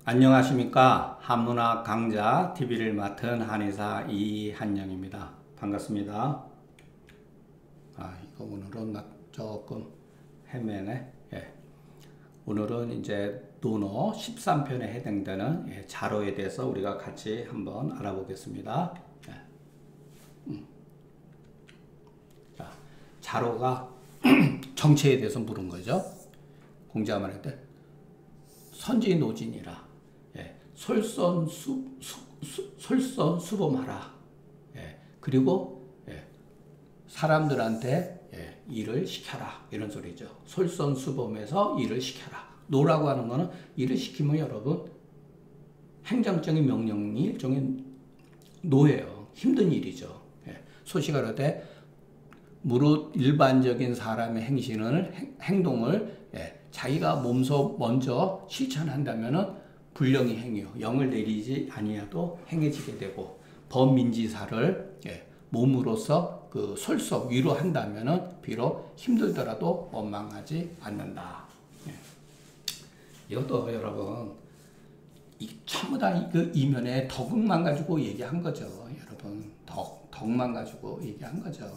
안녕하십니까. 한문학 강좌 TV를 맡은 한의사 이한영입니다. 반갑습니다. 이거 오늘은 조금 헤매네. 오늘은 이제 논어 13편에 해당되는 자로에 대해서 우리가 같이 한번 알아보겠습니다. 자, 자로가 정체에 대해서 물은 거죠. 공자만 할 때 선지노진이라 솔선수범하라. 그리고 사람들한테 일을 시켜라. 이런 소리죠. 솔선수범해서 일을 시켜라. 노라고 하는 거는 일을 시키면 여러분 행정적인 명령이 일종의 노예요. 힘든 일이죠. 소시가로되 무릇 일반적인 사람의 행동을 자기가 몸소 먼저 실천한다면은 불령이 행위요. 영을 내리지 아니하도 행해지게 되고 범민지사를 몸으로서 그 솔속 위로한다면은 비록 힘들더라도 원망하지 않는다. 이것도 여러분 전부 다 그 이면에 덕만 가지고 얘기한 거죠. 여러분 덕만 가지고 얘기한 거죠.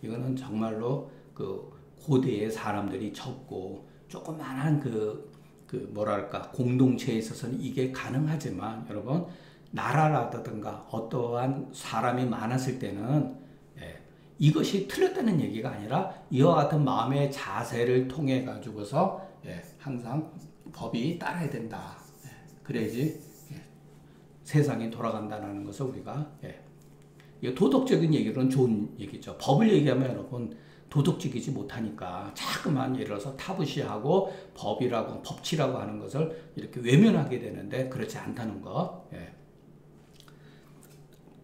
이거는 정말로 그 고대의 사람들이 적고 조그만한 뭐랄까 공동체에 있어서는 이게 가능하지만 여러분 나라라든가 어떠한 사람이 많았을 때는 이것이 틀렸다는 얘기가 아니라 이와 같은 마음의 자세를 통해 가지고서 항상 법이 따라야 된다. 그래야지 세상이 돌아간다는 것을 우리가 이게 도덕적인 얘기로는 좋은 얘기죠. 법을 얘기하면 여러분 도덕적이지 못하니까 자꾸만 예를 들어서 타부시하고 법이라고 법치라고 하는 것을 이렇게 외면하게 되는데 그렇지 않다는 거.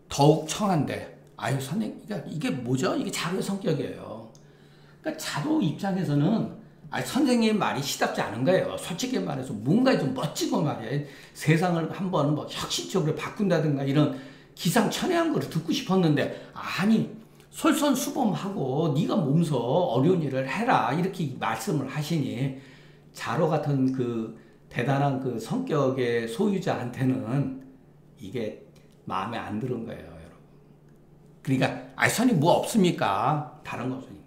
더욱 청한데 선생님 이게 뭐죠? 이게 자로의 성격이에요. 그러니까 자로 입장에서는 선생님 말이 시답지 않은 거예요. 솔직히 말해서 뭔가 좀 멋지고 말이야. 세상을 한번 뭐 혁신적으로 바꾼다든가 이런 기상천외한 걸 듣고 싶었는데 솔선수범하고 네가 몸소 어려운 일을 해라 이렇게 말씀을 하시니 자로 같은 그 대단한 그 성격의 소유자한테는 이게 마음에 안 드는 거예요, 여러분. 그러니까 선생님 뭐 없습니까? 다른 거 없으니까.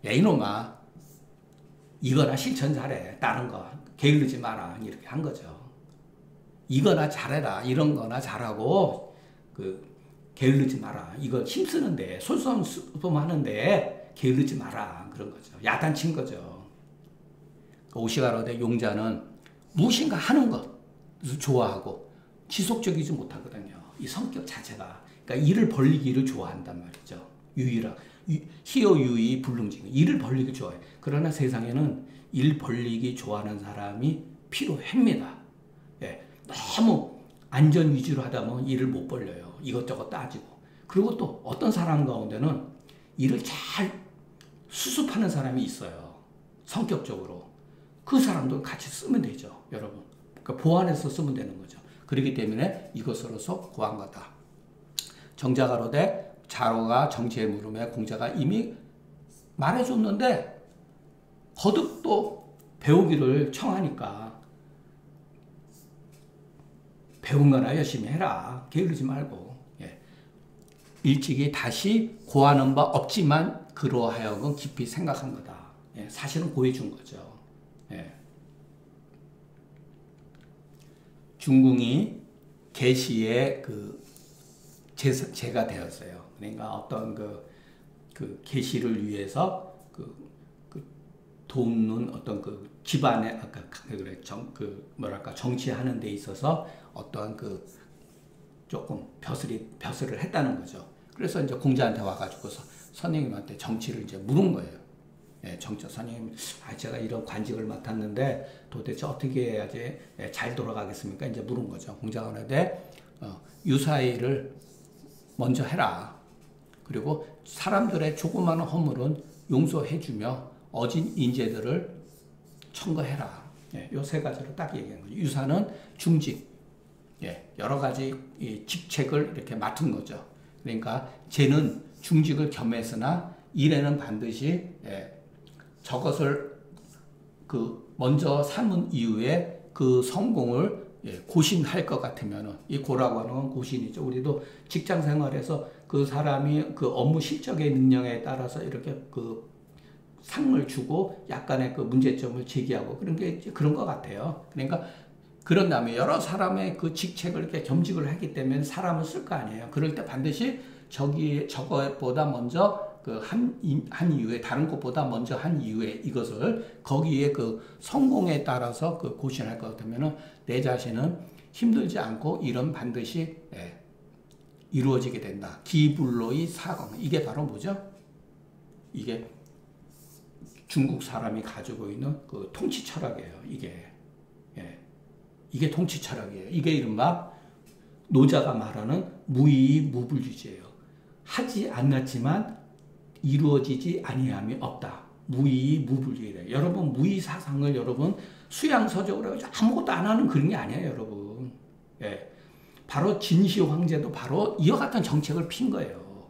야 이놈아 이거나 실천 잘해. 다른 거 게으르지 마라 이렇게 한 거죠. 이거나 잘해라. 이런 거나 잘하고 게으르지 마라. 이거 힘쓰는데 솔선수범하는데 게으르지 마라. 그런 거죠. 야단친 거죠. 오시가로대 용자는 무엇인가 하는 것을 좋아하고 지속적이지 못하거든요. 이 성격 자체가. 그러니까 일을 벌리기를 좋아한단 말이죠. 희어유의 불능증. 일을 벌리기 좋아해. 그러나 세상에는 일 벌리기 좋아하는 사람이 필요합니다. 너무 안전 위주로 하다 보면 일을 못 벌려요. 이것저것 따지고. 그리고 또 어떤 사람 가운데는 일을 잘 수습하는 사람이 있어요. 성격적으로. 그 사람도 같이 쓰면 되죠. 여러분. 그러니까 보완해서 쓰면 되는 거죠. 그렇기 때문에 이것으로서 고한 거다. 정자가로되 자로가 정치의 물음에 공자가 이미 말해줬는데 거듭 또 배우기를 청하니까 배운 거나 열심히 해라. 게으르지 말고. 일찍이 다시 고하는 바 없지만 그러하여금 깊이 생각한 거다. 사실은 고해준 거죠. 중궁이 계시의 제가 되었어요. 그러니까 어떤 계시를 위해서 돕는 어떤 기반에 정치하는 데 있어서 어떠한 조금 벼슬을 했다는 거죠. 그래서 이제 공자한테 와가지고서 선생님한테 정치를 이제 물은 거예요. 선생님, 제가 이런 관직을 맡았는데 도대체 어떻게 해야지 잘 돌아가겠습니까? 이제 물은 거죠. 공자가 그러는데 유사일을 먼저 해라. 그리고 사람들의 조그마한 허물은 용서해주며 어진 인재들을 청거해라. 요 세 가지로 딱 얘기한 거죠. 유사는 중직. 여러 가지 직책을 이렇게 맡은 거죠. 그러니까 쟤는 중직을 겸했으나 일에는 반드시 저것을 먼저 삼은 이후에 그 성공을 고신할 것 같으면은, 이 고라고 하는 건 고신이죠. 우리도 직장 생활에서 그 사람이 그 업무 실적의 능력에 따라서 이렇게 그 상을 주고 약간의 그 문제점을 제기하고 그런 게 그런 것 같아요. 그러니까 그런 다음에 여러 사람의 그 직책을 이렇게 겸직을 하기 때문에 사람을 쓸 거 아니에요. 그럴 때 반드시 저거보다 먼저 그 한 이후에 다른 것보다 먼저 한 이후에 이것을 거기에 그 성공에 따라서 그 고신할 것 같으면은 내 자신은 힘들지 않고 일은 반드시 이루어지게 된다. 기불로의 사공. 이게 바로 뭐죠? 이게 중국 사람이 가지고 있는 그 통치 철학이에요. 이게 통치 철학이에요. 이게 이른바 노자가 말하는 무의무불주제예요. 하지 않았지만 이루어지지 아니함이 없다. 무의무불주의래. 여러분 무의 사상을 여러분 수양서적으로 해가지고 아무것도 안 하는 그런 게 아니에요, 여러분. 바로 진시 황제도 바로 이와 같은 정책을 핀 거예요.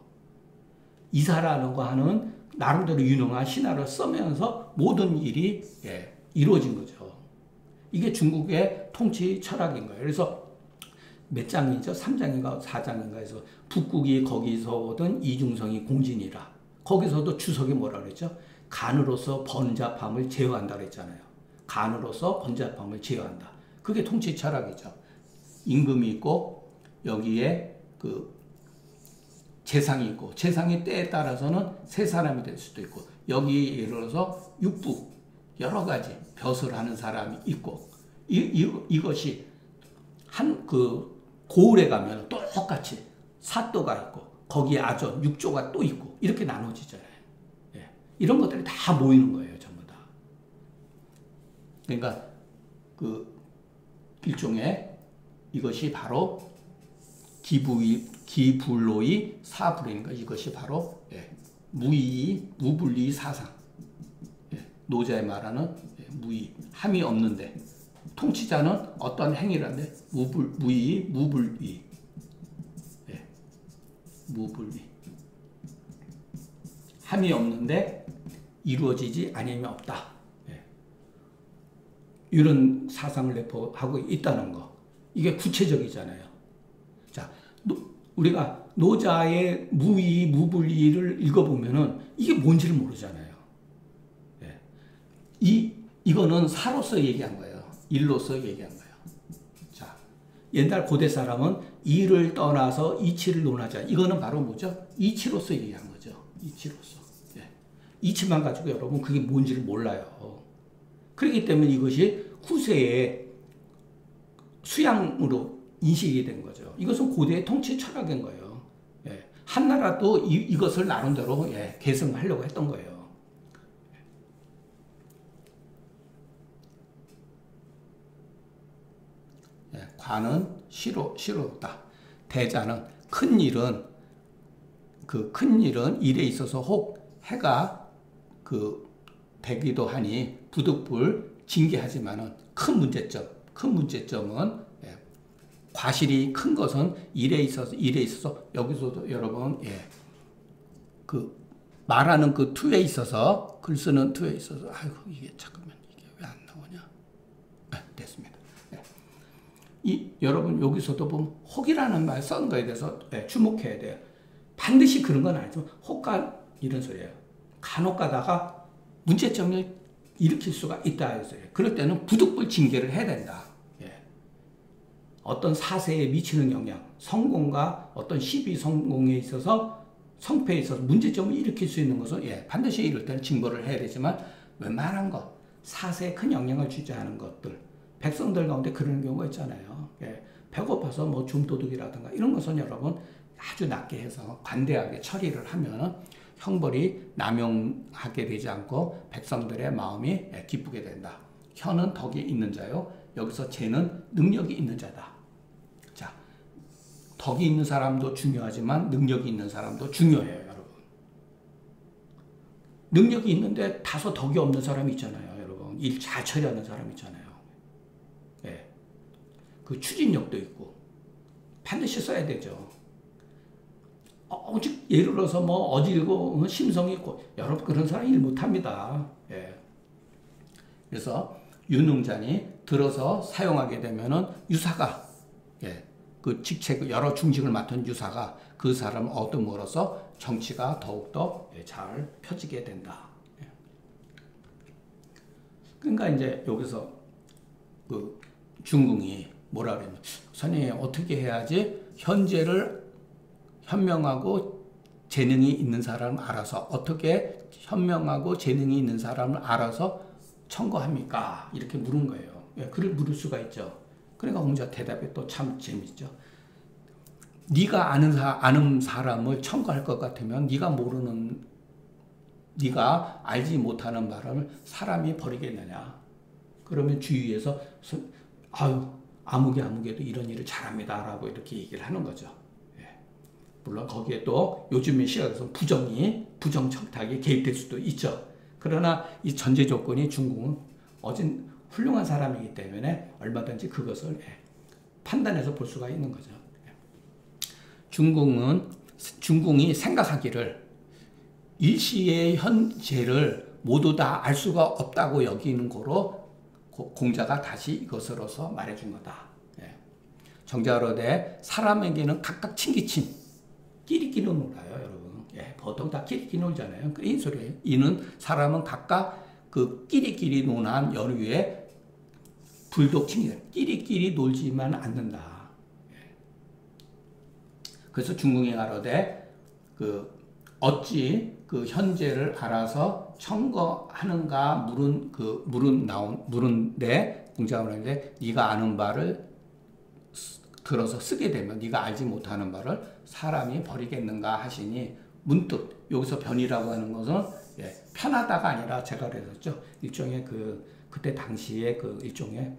이사라는 하는 나름대로 유능한 신하를 쓰면서 모든 일이 이루어진 거죠. 이게 중국의 통치 철학인 거예요. 그래서 몇 장이죠? 3장인가 4장인가 해서 북국이 거기서 오던 이중성이 공진이라. 거기서도 주석이 뭐라 그랬죠? 간으로서 번잡함을 제어한다 그랬잖아요. 간으로서 번잡함을 제어한다. 그게 통치 철학이죠. 임금이 있고 여기에 그 재상이 있고 재상의 때에 따라서는 세 사람이 될 수도 있고 여기 예를 들어서 육부 여러 가지 벼슬 하는 사람이 있고 이것이 한 그 고을에 가면 똑같이 사또가 있고 거기에 아전 육조가 또 있고 이렇게 나눠지잖아요. 이런 것들이 다 모이는 거예요, 전부 다. 그러니까 그 일종의 이것이 바로 기불로의 사불이니까 이것이 바로 무의 무불리 사상. 노자의 말하는 무의 함이 없는데 통치자는 어떤 행위라는데 무의 무불위. 무불위. 함이 없는데 이루어지지 아니면 없다. 이런 사상을 내포하고 있다는 거. 이게 구체적이잖아요. 자, 우리가 노자의 무의, 무불위를 읽어보면은 이게 뭔지를 모르잖아요. 이거는 사로서 얘기한 거예요. 일로서 얘기한 거예요. 자, 옛날 고대 사람은 이를 떠나서 이치를 논하자. 이거는 바로 뭐죠? 이치로서 얘기한 거죠. 이치로서. 이치만 가지고 여러분 그게 뭔지를 몰라요. 그렇기 때문에 이것이 후세에 수양으로 인식이 된 거죠. 이것은 고대의 통치 철학인 거예요. 한나라도 이것을 나름대로 계승하려고 했던 거예요. 관은 시로다. 대자는 큰 일은 일에 있어서 혹 해가 되기도 하니 부득불 징계하지만은 큰 문제점은 과실이 큰 것은 일에 있어서 여기서도 여러분 말하는 그 투에 있어서 글 쓰는 투에 있어서 아이고 이게 잠깐만 이게 왜 안 나오냐? 됐습니다. 여러분 여기서도 보면 혹이라는 말 쓴 거에 대해서 주목해야 돼요. 반드시 그런 건 아니죠. 혹간 이런 소리예요. 간혹 가다가 문제점을 일으킬 수가 있다 해서요. 그럴 때는 부득불 징계를 해야 된다. 어떤 사세에 미치는 영향, 성공과 어떤 시비 성공에 있어서 성패에 있어서 문제점을 일으킬 수 있는 것은 반드시 이럴 때는 징벌을 해야 되지만 웬만한 것, 사세에 큰 영향을 주지 않은 것들, 백성들 가운데 그런 경우가 있잖아요. 배고파서 뭐 줌도둑이라든가 이런 것은 여러분 아주 낮게 해서 관대하게 처리를 하면 형벌이 남용하게 되지 않고 백성들의 마음이 기쁘게 된다. 혀는 덕이 있는 자요. 여기서 재는 능력이 있는 자다. 자, 덕이 있는 사람도 중요하지만 능력이 있는 사람도 중요해요, 여러분. 능력이 있는데 다소 덕이 없는 사람이 있잖아요, 여러분. 일 잘 처리하는 사람 있잖아요. 그 추진력도 있고 반드시 써야 되죠. 오직 예를 들어서 뭐 어질고 심성이 있고 여러분 그런 사람 일 못합니다. 그래서 유능자니 들어서 사용하게 되면은 유사가, 예, 그 직책, 여러 중직을 맡은 유사가 그 사람을 얻음으로써 정치가 더욱더 잘 펴지게 된다. 예. 그러니까 이제 여기서 그 중궁이 뭐라 그러냐면, 선생님 어떻게 해야지 현재를 현명하고 재능이 있는 사람을 알아서, 어떻게 현명하고 재능이 있는 사람을 알아서 청거합니까? 이렇게 물은 거예요. 예, 글을 물을 수가 있죠. 그러니까 공자 대답이 또 참 재밌죠. 네가 아는 사람을 청거할 것 같으면 네가 알지 못하는 바람을 사람이 버리겠느냐? 그러면 주위에서 아유, 아무개도 이런 일을 잘합니다라고 이렇게 얘기를 하는 거죠. 예. 물론 거기에 또 요즘의 시각에서 부정 청탁이 개입될 수도 있죠. 그러나 이 전제 조건이 중궁은 어진 훌륭한 사람이기 때문에 얼마든지 그것을 판단해서 볼 수가 있는 거죠. 중궁이 생각하기를 일시의 현재를 모두 다 알 수가 없다고 여기는 거로 공자가 다시 이것으로서 말해준 거다. 정자로되 사람에게는 각각 친기친 끼리끼리 놀아요, 여러분. 보통 다 끼리끼리 놀잖아요. 이 소리예요. 이는 사람은 각각 그 끼리끼리 논한 연후에 불독 친기다. 끼리끼리 놀지만 않는다. 그래서 중궁이 가로되 어찌 그 현재를 알아서 청거하는가 물은데 공자가 그러는데 네가 아는 바를 들어서 쓰게 되면 네가 알지 못하는 바를 사람이 버리겠는가 하시니, 문득 여기서 변이라고 하는 것은 편하다가 아니라 제가 그랬었죠. 일종의 그때 당시에 일종의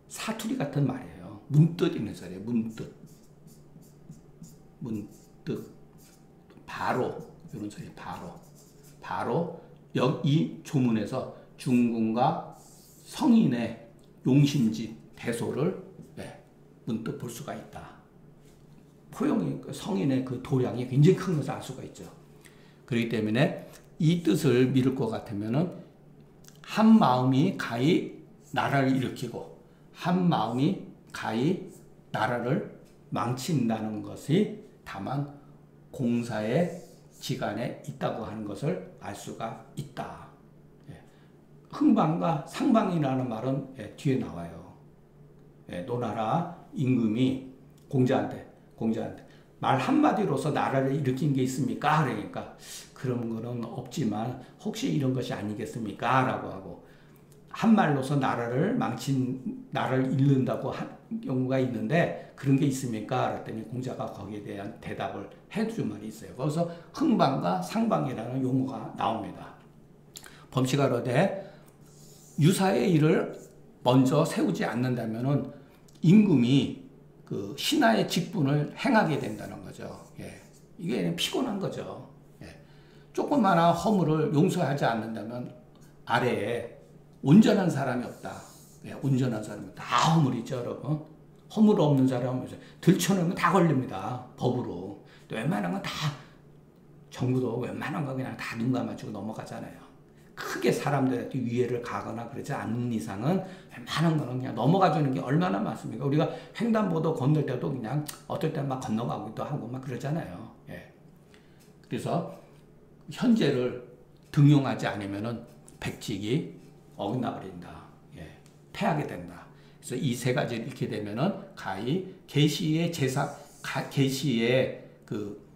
사투리 같은 말이에요. 문득 있는 소리예요. 문득 바로 이런 소리. 바로 이 조문에서 중궁과 성인의 용심지 대소를 문득 볼 수가 있다. 포용이 성인의 그 도량이 굉장히 큰 것을 알 수가 있죠. 그렇기 때문에 이 뜻을 믿을 것 같으면은 한 마음이 가히 나라를 일으키고 한 마음이 가히 나라를 망친다는 것이 다만 공사의 지간에 있다고 하는 것을 알 수가 있다. 흥방과 상방이라는 말은 뒤에 나와요. 노나라 임금이 공자한테 말 한마디로서 나라를 일으킨 게 있습니까? 그러니까 그런 거는 없지만 혹시 이런 것이 아니겠습니까? 라고 하고, 한 말로서 나라를 잃는다고 한 경우가 있는데 그런 게 있습니까? 그랬더니 공자가 거기에 대한 대답을 해준 말이 있어요. 거기서 흥방과 상방이라는 용어가 나옵니다. 범시가로되 유사의 일을 먼저 세우지 않는다면은 임금이 그 신하의 직분을 행하게 된다는 거죠. 이게 피곤한 거죠. 조그마한 허물을 용서하지 않는다면 아래에 온전한 사람이 없다. 온전한 사람이 다 허물이죠, 여러분. 허물 없는 사람은 들춰내면 다 걸립니다. 법으로. 웬만한 건 다, 정부도 웬만한 거 그냥 다 눈 감아주고 넘어가잖아요. 크게 사람들한테 위해를 가거나 그러지 않는 이상은 웬만한 거는 그냥 넘어가주는 게 얼마나 많습니까? 우리가 횡단보도 건널 때도 그냥 어떨 때 막 건너가기도 하고 막 그러잖아요. 그래서 현재를 등용하지 않으면은 백직이 어긋나 버린다. 패하게 된다. 그래서 이 세 가지를 잃게 되면은 가히 계시의 그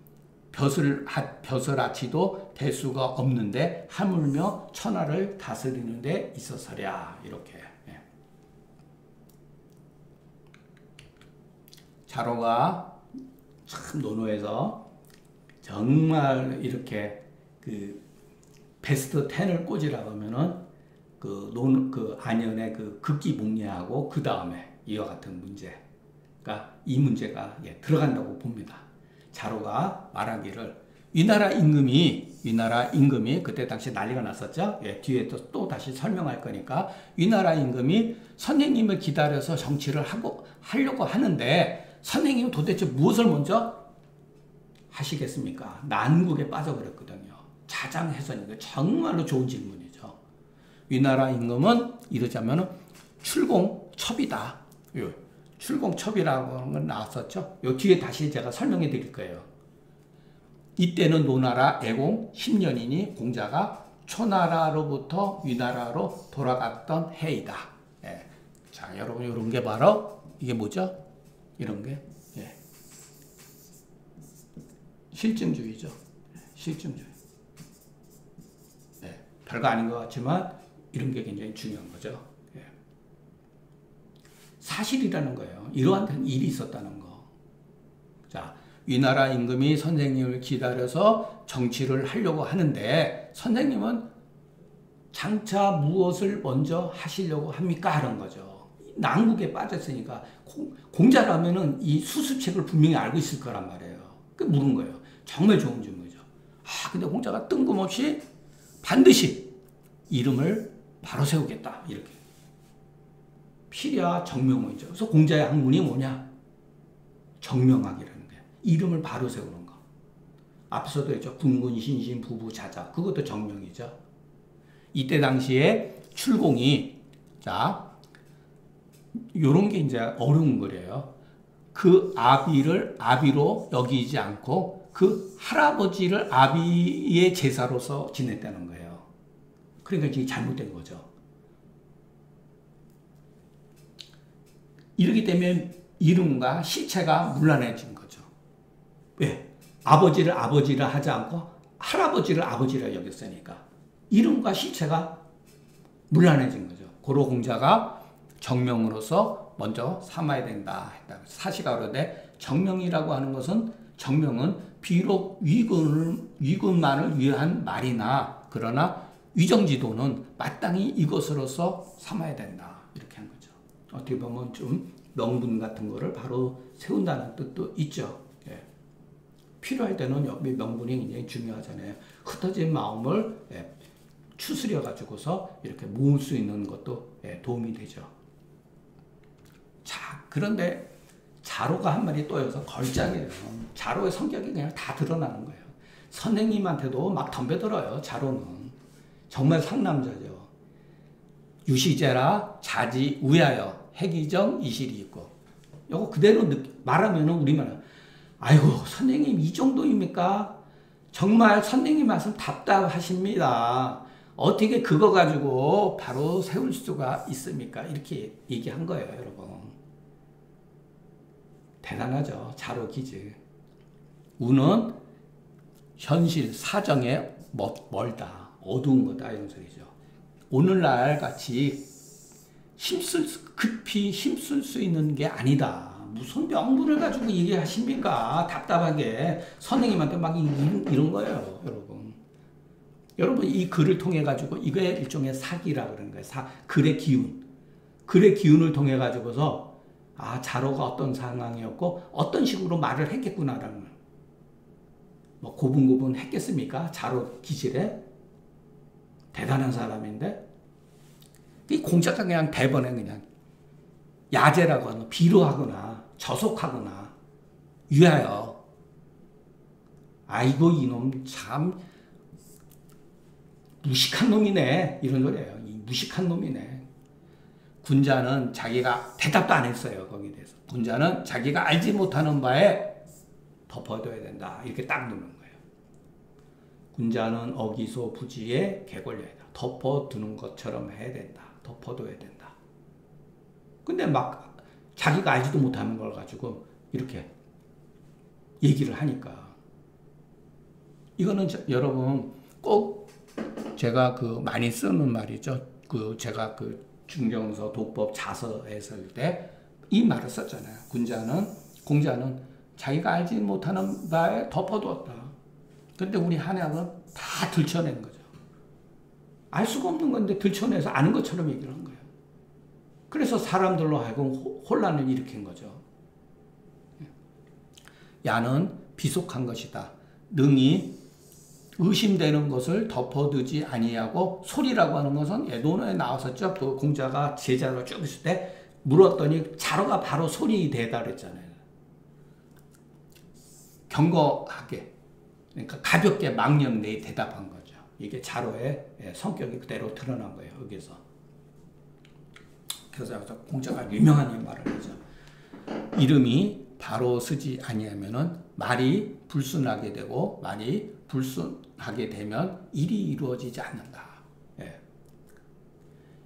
벼슬아치도 될 수가 없는데 하물며 천하를 다스리는 데 있어서랴. 이렇게. 자로가 참 논어에서 정말 이렇게 베스트 10을 꽂으라고 하면은 안연의 극기문예하고 그 다음에 이와 같은 문제가, 이 문제가 들어간다고 봅니다. 자로가 말하기를 위나라 임금이 그때 당시 난리가 났었죠. 뒤에 또 다시 설명할 거니까, 위나라 임금이 선생님을 기다려서 정치를 하려고 하는데 선생님은 도대체 무엇을 먼저 하시겠습니까? 난국에 빠져버렸거든요. 자장해서니까 정말로 좋은 질문이죠. 위나라 임금은 이러자면은 출공첩이다. 출공첩이라고 하는 건 나왔었죠. 요 뒤에 다시 제가 설명해 드릴 거예요. 이때는 노나라 애공 10년이니 공자가 초나라로부터 위나라로 돌아갔던 해이다. 예. 자, 여러분 이런 게 바로 이게 뭐죠? 이런 게 예. 실증주의죠. 실증주의. 예. 별거 아닌 것 같지만 이런 게 굉장히 중요한 거죠. 예. 사실이라는 거예요. 이러한 일이 있었다는 거. 자, 위나라 임금이 선생님을 기다려서 정치를 하려고 하는데 선생님은 장차 무엇을 먼저 하시려고 합니까? 하는 거죠. 난국에 빠졌으니까 공자라면은 이 수습책을 분명히 알고 있을 거란 말이에요. 그 물은 거예요. 정말 좋은 질문이죠. 근데 공자가 뜬금없이 반드시 이름을 바로 세우겠다. 이렇게. 필야 정명이죠. 그래서 공자의 학문이 뭐냐? 정명학이라는 게. 이름을 바로 세우는 거. 앞서도 했죠. 군군, 신신, 부부, 자자. 그것도 정명이죠. 이때 당시에 출공이, 자, 요런 게 이제 어려운 거래요. 그 아비를 아비로 여기지 않고 그 할아버지를 아비의 제사로서 지냈다는 거예요. 그러니까 이게 잘못된 거죠. 이렇기 때문에 이름과 실체가 문란해진 거죠. 왜? 아버지를 아버지라 하지 않고 할아버지를 아버지라 여겼으니까 이름과 실체가 문란해진 거죠. 고로 공자가 정명으로서 먼저 삼아야 된다 했다. 사시가 그러되 정명이라고 하는 것은 정명은 비록 위군만을 위한 말이나 그러나 위정지도는 마땅히 이것으로서 삼아야 된다. 이렇게 한 거죠. 어떻게 보면 좀 명분 같은 거를 바로 세운다는 뜻도 있죠. 예. 필요할 때는 명분이 굉장히 중요하잖아요. 흩어진 마음을 추스려 가지고서 이렇게 모을 수 있는 것도 도움이 되죠. 자, 그런데 자로가 한 마리 또여서 걸작이에요. 자로의 성격이 그냥 다 드러나는 거예요. 선생님한테도 막 덤벼들어요. 자로는 정말 상남자죠. 유시제라 자지 우야여 해기정 이실이 있고 이거 그대로 말하면 우리말은 아이고 선생님 이 정도입니까? 정말 선생님 말씀 답답하십니다. 어떻게 그거 가지고 바로 세울 수가 있습니까? 이렇게 얘기한 거예요, 여러분. 대단하죠. 자로 기즈. 우는 현실 사정에 멀다. 어두운 거다. 이런 소리죠. 오늘날 같이 급히 힘쓸 수 있는 게 아니다. 무슨 명분을 가지고 얘기하십니까? 답답하게. 선생님한테 막 이런 거예요, 여러분. 여러분, 이 글을 통해 가지고 이게 일종의 사기라 그런 거예요. 글의 기운. 글의 기운을 통해 가지고서 자로가 어떤 상황이었고 어떤 식으로 말을 했겠구나라는 거예요. 뭐 고분고분 했겠습니까? 자로 기질에 대단한 사람인데 이 공자가 그냥 대번에 그냥 야제라고 하는 비로하거나 저속하거나 유하여 아이고 이놈 참 무식한 놈이네 이런 소리예요. 이 무식한 놈이네. 군자는 자기가 대답도 안 했어요. 거기에 대해서. 군자는 자기가 알지 못하는 바에 덮어둬야 된다. 이렇게 딱 누는 거예요. 군자는 어기소 부지에 개걸려야 된다. 덮어두는 것처럼 해야 된다. 덮어둬야 된다. 근데 막 자기가 알지도 못하는 걸 가지고 이렇게 얘기를 하니까 이거는 여러분 꼭 제가 많이 쓰는 말이죠. 제가 중경서 독법 자서에 쓸 때 이 말을 썼잖아요. 공자는 자기가 알지 못하는 바에 덮어두었다. 근데 우리 한약은 다 들춰낸 거죠. 알 수가 없는 건데 들춰내서 아는 것처럼 얘기를 한 거예요. 그래서 사람들로 하여금 혼란을 일으킨 거죠. 야는 비속한 것이다. 능히 의심되는 것을 덮어두지 아니하고 소리라고 하는 것은 예도론에 나왔었죠. 그 공자가 제자로 쭉 있을 때 물었더니 자로가 바로 소리 대다 그랬잖아요. 경거하게 그러니까 가볍게 망령내에 대답한 거죠. 이게 자로의 성격이 그대로 드러난 거예요. 여기서. 그래서 공자가 유명한 말을 하죠. 이름이 바로 쓰지 아니하면은 말이 불순하게 되고 말이 불순하게 되면 일이 이루어지지 않는다. 예.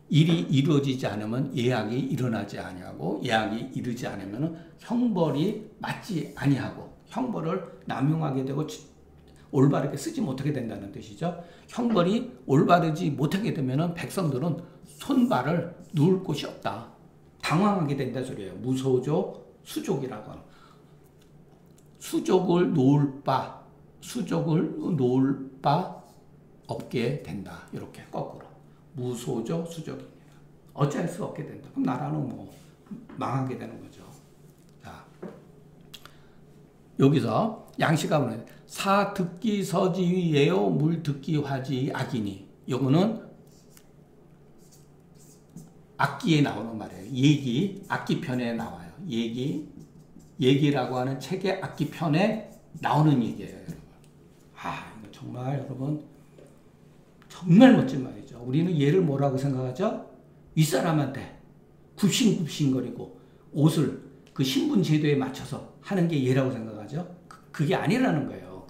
일이 이루어지지 않으면 예약이 일어나지 아니하고 예약이 이르지 않으면 형벌이 맞지 아니하고 형벌을 남용하게 되고 올바르게 쓰지 못하게 된다는 뜻이죠. 형벌이 올바르지 못하게 되면 백성들은 손발을 놓을 곳이 없다. 당황하게 된다 소리예요. 무소조 수족이라고 하는. 수족을 놓을 바 없게 된다. 이렇게 거꾸로. 무소조 수족입니다. 어찌할 수 없게 된다. 그럼 나라는 뭐 망하게 되는 거죠. 자, 여기서 양식하고는 사듣기 서지위예요 물듣기 화지 악이니. 요거는 악기에 나오는 말이에요. 악기편에 나와요. 얘기라고 하는 책의 악기편에 나오는 얘기예요, 여러분. 이거 정말 여러분 정말 멋진 말이죠. 우리는 얘를 뭐라고 생각하죠? 윗사람한테 굽신굽신거리고 옷을 그 신분 제도에 맞춰서 하는 게 얘라고 생각하죠. 그게 아니라는 거예요.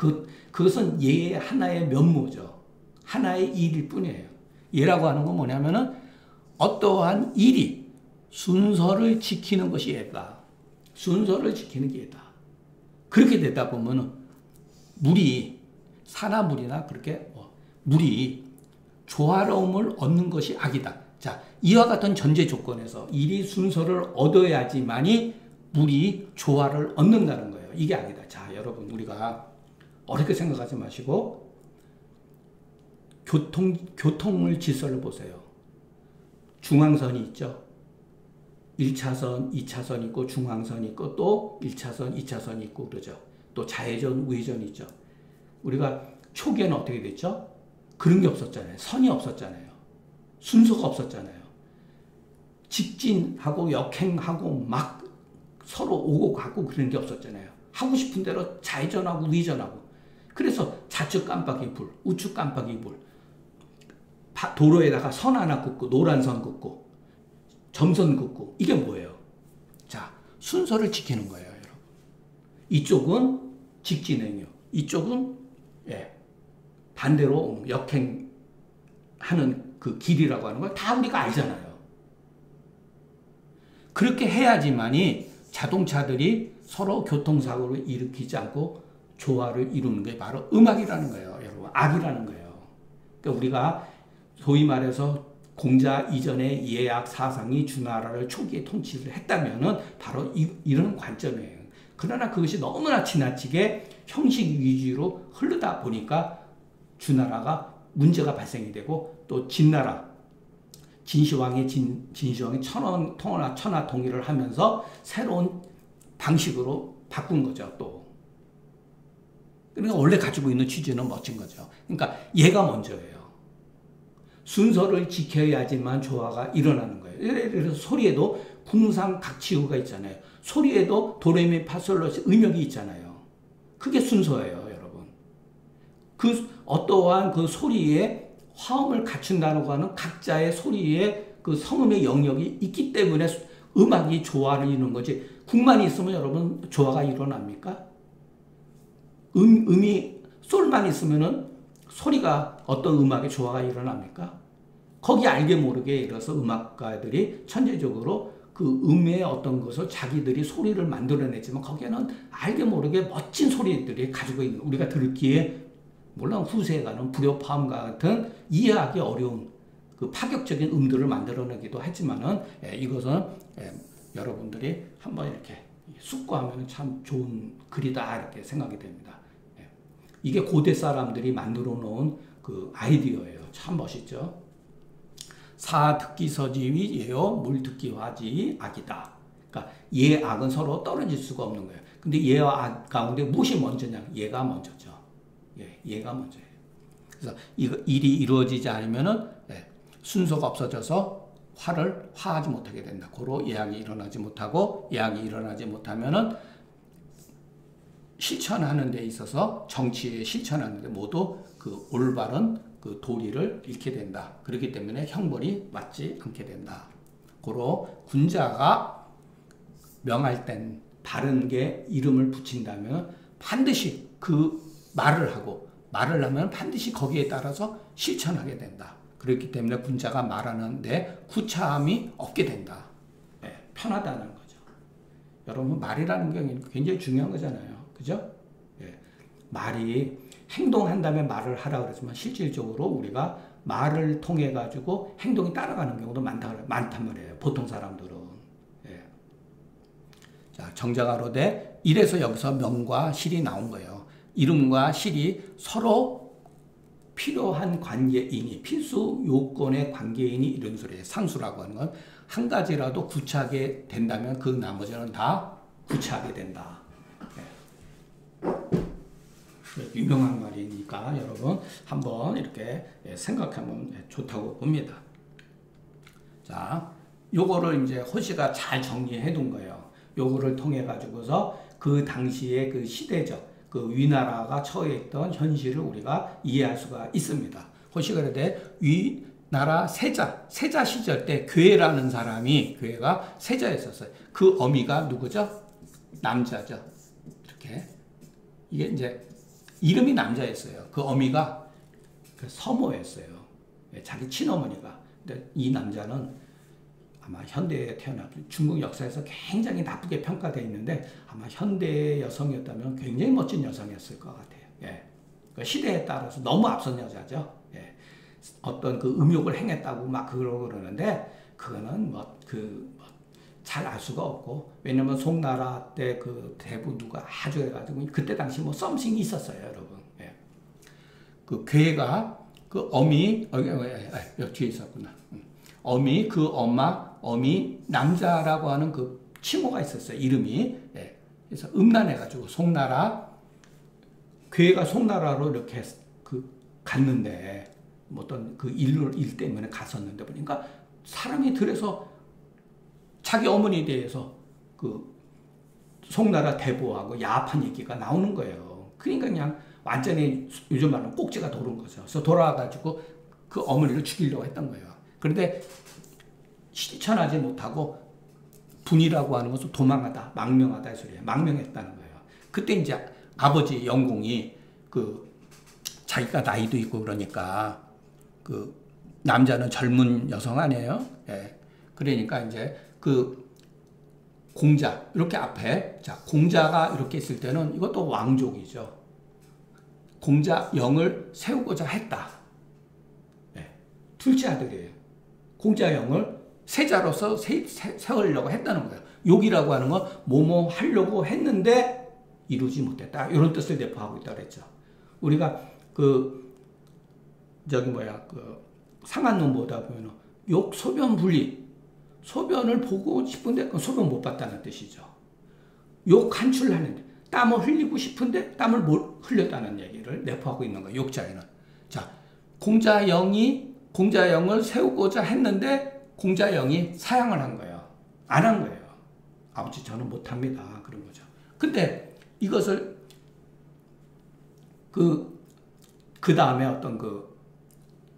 그것은 얘의 하나의 면모죠. 하나의 일일 뿐이에요. 얘라고 하는 건 뭐냐면은 어떠한 일이 순서를 지키는 것이 얘다. 순서를 지키는 게 얘다. 그렇게 되다 보면은 물이 사나 물이나 그렇게 물이 조화로움을 얻는 것이 악이다. 자, 이와 같은 전제 조건에서 일이 순서를 얻어야지만이 물이 조화를 얻는다는 거예요. 이게 악이다. 자, 여러분 우리가 어렵게 생각하지 마시고 교통을 질서를 보세요. 중앙선이 있죠. 1차선, 2차선 있고 중앙선 있고 또 1차선, 2차선 있고 그러죠. 또 좌회전, 우회전이 있죠. 우리가 초기에는 어떻게 됐죠? 그런 게 없었잖아요. 선이 없었잖아요. 순서가 없었잖아요. 직진하고 역행하고 막 서로 오고 가고 그런 게 없었잖아요. 하고 싶은 대로 좌회전하고 우회전하고. 그래서 좌측 깜빡이 불, 우측 깜빡이 불, 도로에다가 선 하나 긋고 노란 선 긋고 점선 긋고 이게 뭐예요? 자, 순서를 지키는 거예요, 여러분. 이쪽은 직진행요. 이쪽은 반대로 역행하는 그 길이라고 하는 걸 다 우리가 알잖아요. 그렇게 해야지만이 자동차들이 서로 교통사고를 일으키지 않고 조화를 이루는 게 바로 음악이라는 거예요, 여러분. 악이라는 거예요. 그러니까 우리가 소위 말해서 공자 이전의 예약 사상이 주나라를 초기에 통치를 했다면은 바로 이런 관점이에요. 그러나 그것이 너무나 지나치게 형식 위주로 흐르다 보니까 주나라가 문제가 발생이 되고 또 진나라, 진시황이 천하 통일을 하면서 새로운 방식으로 바꾼 거죠, 또. 그러니까 원래 가지고 있는 취지는 멋진 거죠. 그러니까 얘가 먼저예요. 순서를 지켜야지만 조화가 일어나는 거예요. 예를 들어서 소리에도 궁상각치우가 있잖아요. 소리에도 도레미파솔라시 음역이 있잖아요. 그게 순서예요, 여러분. 그 어떠한 그 소리에 화음을 갖춘다고 하는 각자의 소리에 그 성음의 영역이 있기 때문에 음악이 조화를 이루는 거지. 국만 있으면 여러분 조화가 일어납니까? 음이 솔만 있으면은 소리가 어떤 음악의 조화가 일어납니까? 거기 알게 모르게 이래서 음악가들이 천재적으로 그 음의 어떤 것을 자기들이 소리를 만들어냈지만 거기에는 알게 모르게 멋진 소리들이 가지고 있는, 우리가 들기에 물론 후세에 가는 불협화음과 같은 이해하기 어려운 그 파격적인 음들을 만들어내기도 했지만은 이것은 여러분들이 한번 이렇게 숙고하면 참 좋은 글이다 이렇게 생각이 됩니다. 이게 고대 사람들이 만들어 놓은 그 아이디어예요. 참 멋있죠. 사듣기 서지위 예요 물듣기 화지 악이다. 그러니까 예 악은 서로 떨어질 수가 없는 거예요. 근데 예와 악 가운데 무엇이 먼저냐? 예가 먼저죠. 얘가 먼저예요. 그래서 일이 이루어지지 않으면은 순서가 없어져서 화하지 못하게 된다. 고로 예약이 일어나지 못하고 예약이 일어나지 못하면은 실천하는 데 있어서 정치에 실천하는 데 모두 그 올바른 그 도리를 잃게 된다. 그렇기 때문에 형벌이 맞지 않게 된다. 고로 군자가 명할 땐 바른 게 이름을 붙인다면 반드시 그 말을 하고 말을 하면 반드시 거기에 따라서 실천하게 된다. 그렇기 때문에 군자가 말하는데 구차함이 없게 된다. 네, 편하다는 거죠. 여러분 말이라는 게 굉장히 중요한 거잖아요. 그죠? 네, 말이 행동한다면 말을 하라 그러지만 실질적으로 우리가 말을 통해 가지고 행동이 따라가는 경우도 많단 말이에요. 보통 사람들은. 예. 자, 정자가로되 이래서 여기서 명과 실이 나온 거예요. 이름과 실이 서로 필요한 관계인이 필수 요건의 관계인이 이런 소리예요. 상수라고 하는 건 한 가지라도 구차하게 된다면 그 나머지는 다 구차하게 된다. 예. 유명한 말이니까 여러분 한번 이렇게 생각하면 좋다고 봅니다. 자, 요거를 이제 호시가 잘 정리해 둔 거예요. 요거를 통해 가지고서 그 당시의 그 시대적 그 위나라가 처해 있던 현실을 우리가 이해할 수가 있습니다. 호시가 그러되 위나라 세자 시절 때 괴라는 사람이 괴가 세자였었어요. 그 어미가 누구죠? 남자죠. 이렇게 이게 이제 이름이 남자였어요. 그 어미가 서모였어요. 자기 친어머니가. 근데 이 남자는 아마 현대에 태어난 중국 역사에서 굉장히 나쁘게 평가되어 있는데 아마 현대 여성이었다면 굉장히 멋진 여성이었을 것 같아요. 예. 그 시대에 따라서 너무 앞선 여자죠. 예. 어떤 그 음욕을 행했다고 막 그러는데 그거는 잘 알 수가 없고 왜냐면 송나라 때 그 대부 누가 아주 해가지고 그때 당시 뭐 썸씽이 있었어요, 여러분. 예. 그 괴가 그 어미 여기 뒤에 있었구나. 어미 그 어미 남자라고 하는 그 칭호가 있었어요, 이름이. 예. 그래서 음란해가지고 송나라 괴가 송나라로 이렇게 그 갔는데 뭐 어떤 그 일 때문에 갔었는데 보니까 사람이 들에서 자기 어머니에 대해서 그 송나라 대보하고 야합한 얘기가 나오는 거예요. 그러니까 그냥 완전히 요즘 말로 꼭지가 도는 거죠. 그래서 돌아와가지고 그 어머니를 죽이려고 했던 거예요. 그런데 실천하지 못하고 분이라고 하는 것은 도망하다, 망명하다 이 소리예요. 망명했다는 거예요. 그때 이제 아버지 영공이 그 자기가 나이도 있고 그러니까 그 남자는 젊은 여성 아니에요? 예. 그러니까 이제 그 공자 이렇게 앞에 자 공자가 이렇게 있을 때는 이것도 왕족이죠. 공자 영을 세우고자 했다. 네. 둘째 아들이에요. 공자 영을 세자로서 세우려고 했다는 거예요. 욕이라고 하는 건 뭐뭐 하려고 했는데 이루지 못했다. 이런 뜻을 내포하고 있다고 그랬죠. 우리가 그 상한론 보다 보면 욕 소변 분리 소변을 보고 싶은데 소변 못 봤다는 뜻이죠. 욕 한출하는데 땀을 흘리고 싶은데 땀을 못 흘렸다는 얘기를 내포하고 있는 거예요. 욕자에는. 자, 공자영을 세우고자 했는데 공자영이 사양을 한 거예요. 안 한 거예요. 아버지 저는 못합니다. 그런 거죠. 근데 이것을 그 다음에 어떤 그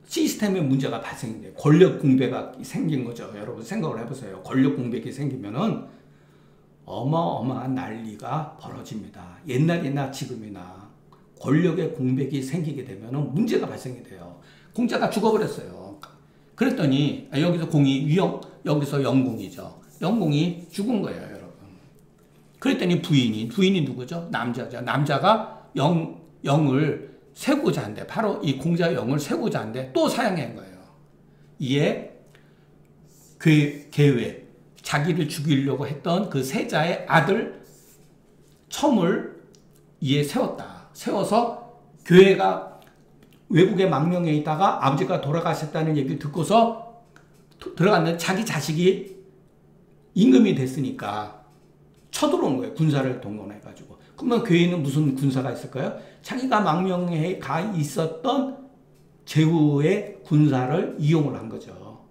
시스템의 문제가 발생돼요. 권력 공백이 생긴 거죠. 여러분 생각을 해보세요. 권력 공백이 생기면은 어마어마한 난리가 벌어집니다. 옛날이나 지금이나 권력의 공백이 생기게 되면은 문제가 발생이 돼요. 공자가 죽어버렸어요. 그랬더니 여기서 여기서 영공이죠. 영공이 죽은 거예요, 여러분. 그랬더니 부인이 누구죠? 남자죠. 남자가 영을 세우고자 한대. 바로 이 공자의 영을 세우고자 한대. 또 사양한 거예요. 이에 계외 자기를 죽이려고 했던 그 세자의 아들 첨을 이에 세웠다. 세워서 교회가 외국에 망명해 있다가 아버지가 돌아가셨다는 얘기를 듣고서 들어갔는데 자기 자식이 임금이 됐으니까 쳐들어온 거예요. 군사를 동원해가지고. 그러면 교회는 무슨 군사가 있을까요? 자기가 망명해 가 있었던 제후의 군사를 이용을 한 거죠.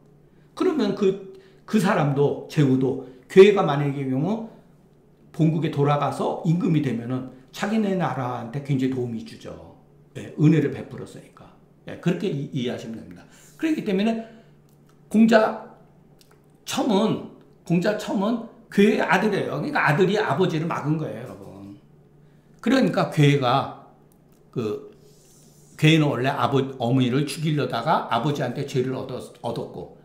그러면 그 사람도 제후도 교회가 만약에 경우 본국에 돌아가서 임금이 되면은 자기네 나라한테 굉장히 도움이 주죠. 네, 은혜를 베풀었으니까. 예, 그렇게 이해하시면 됩니다. 그렇기 때문에 공자첨은 괴의 아들이에요. 그러니까 아들이 아버지를 막은 거예요, 여러분. 그러니까 괴는 원래 어머니를 죽이려다가 아버지한테 죄를 얻었고,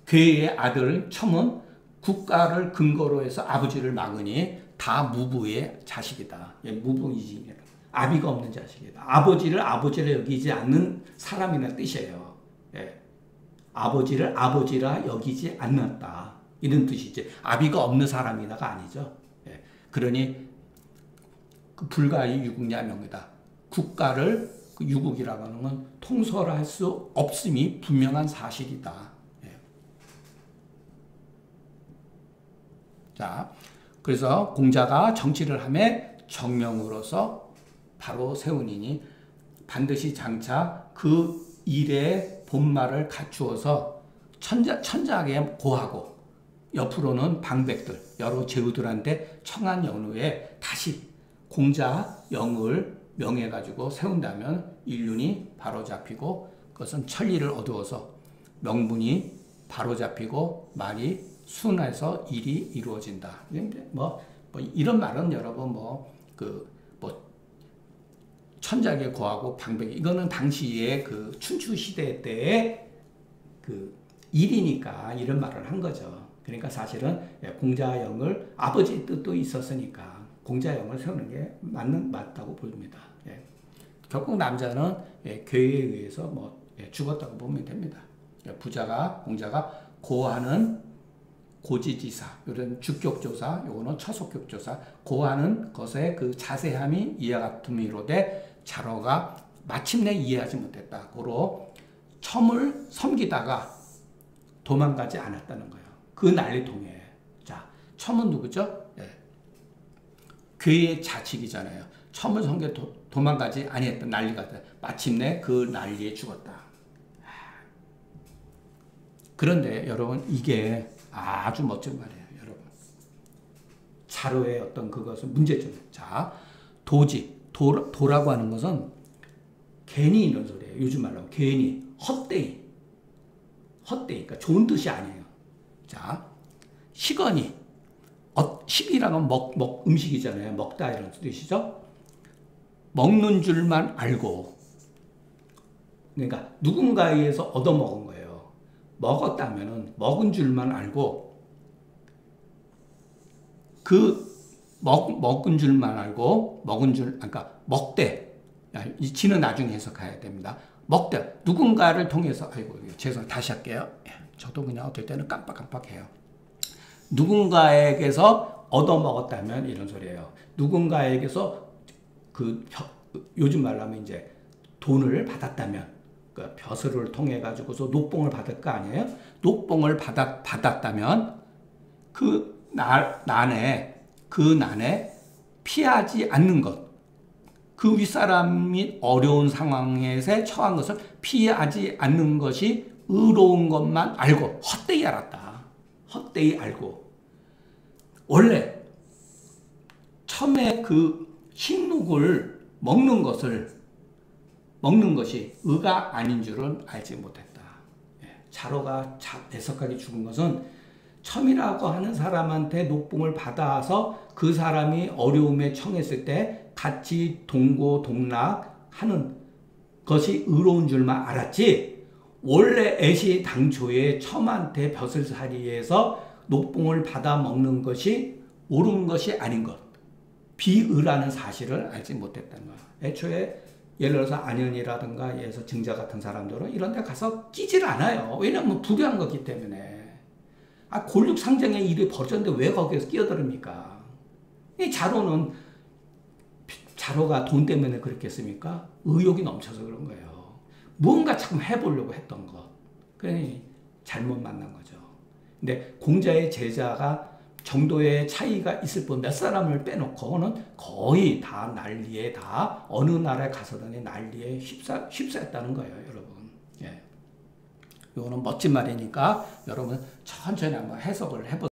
괴의 아들 첨은 국가를 근거로 해서 아버지를 막으니 다 무부의 자식이다. 예, 무부이지. 아비가 없는 자식이다. 아버지를 여기지 않는 사람이라는 뜻이에요. 예. 아버지를 아버지라 여기지 않는다. 이런 뜻이지. 아비가 없는 사람이다가 아니죠. 예. 그러니 그 불가의 유국냐 명이다. 국가를 유국이라고 하는 건 통솔할 수 없음이 분명한 사실이다. 예. 자, 그래서 공자가 정치를 하며 정명으로서 바로 세우니니 반드시 장차 그 일의 본말을 갖추어서 천자하게 고하고 옆으로는 방백들 여러 제후들한테 청한 연후에 다시 공자영을 명해가지고 세운다면 인륜이 바로잡히고 그것은 천리를 얻어서 명분이 바로잡히고 말이 순해서 일이 이루어진다. 뭐 이런 말은 여러분 천자에게 고하고 방백 이거는 당시에 그 춘추 시대 때의 그 일이니까 이런 말을 한 거죠. 그러니까 사실은 공자영을 아버지 뜻도 있었으니까 공자영을 세우는 게 맞다고 보입니다. 예. 결국 남자는 괴에 의해서 죽었다고 보면 됩니다. 공자가 고하는 고지지사, 이런 주격조사, 요거는 처속격조사, 고하는 것의 그 자세함이 이와 같음이로되 자로가 마침내 이해하지 못했다. 고로 첨을 섬기다가 도망가지 않았다는 거예요. 그 난리통에. 자, 첨은 누구죠? 예. 괴의 자식이잖아요. 첨을 섬겨 도망가지 아니했던 난리가 돼. 마침내 그 난리에 죽었다. 그런데 여러분 이게 아주 멋진 말이에요, 여러분. 자로의 어떤 그것은 문제점. 자, 도라고 하는 것은 괜히 이런 소리예요. 요즘 말로 괜히 헛되이. 그러니까 좋은 뜻이 아니에요. 자, 식언이 식이라는 음식이잖아요. 먹다 이런 뜻이죠. 먹는 줄만 알고, 그러니까 누군가에 의해서 얻어먹은 거예요. 먹었다면은 먹은 줄만 알고 먹은 줄만 알고 그러니까 먹되 이 지는 나중에 해석해야 됩니다. 먹되 누군가를 통해서 죄송해요. 다시 할게요. 저도 그냥 어떨 때는 깜빡깜빡해요. 누군가에게서 얻어먹었다면 이런 소리예요. 누군가에게서 요즘 말로 하면 이제 돈을 받았다면 벼슬을 통해 가지고서 녹봉을 받을 거 아니에요? 녹봉을 받았다면 그 난에 피하지 않는 것, 그 윗사람이 어려운 상황에서 처한 것을 피하지 않는 것이 의로운 것만 알고 헛되이 알았다. 헛되이 알고 원래 처음에 그 식록을 먹는 것이 의가 아닌 줄은 알지 못했다. 자로가 대석하게 죽은 것은 첨이라고 하는 사람한테 녹봉을 받아서 그 사람이 어려움에 처했을 때 같이 동고동락하는 것이 의로운 줄만 알았지, 원래 애시 당초에 첨한테 벼슬살이에서 녹봉을 받아 먹는 것이 옳은 것이 아닌 것, 비의라는 사실을 알지 못했다는 거야. 애초에 예를 들어서 안현이라든가 예서 증자 같은 사람들은 이런 데 가서 끼질 않아요. 왜냐하면 불효한 거기 때문에. 골육상정의 일이 벌어졌는데 왜 거기에서 끼어들습니까? 이 자로가 돈 때문에 그랬겠습니까? 의욕이 넘쳐서 그런 거예요. 무언가 참 해보려고 했던 것. 그러니 잘못 만난 거죠. 근데 공자의 제자가 정도의 차이가 있을 뿐 몇 사람을 빼놓고는 거의 다 난리에 다 어느 나라에 가서든지 난리에 휩싸였다는 거예요, 여러분. 예. 이거는 멋진 말이니까 여러분 천천히 한번 해석을 해보세요.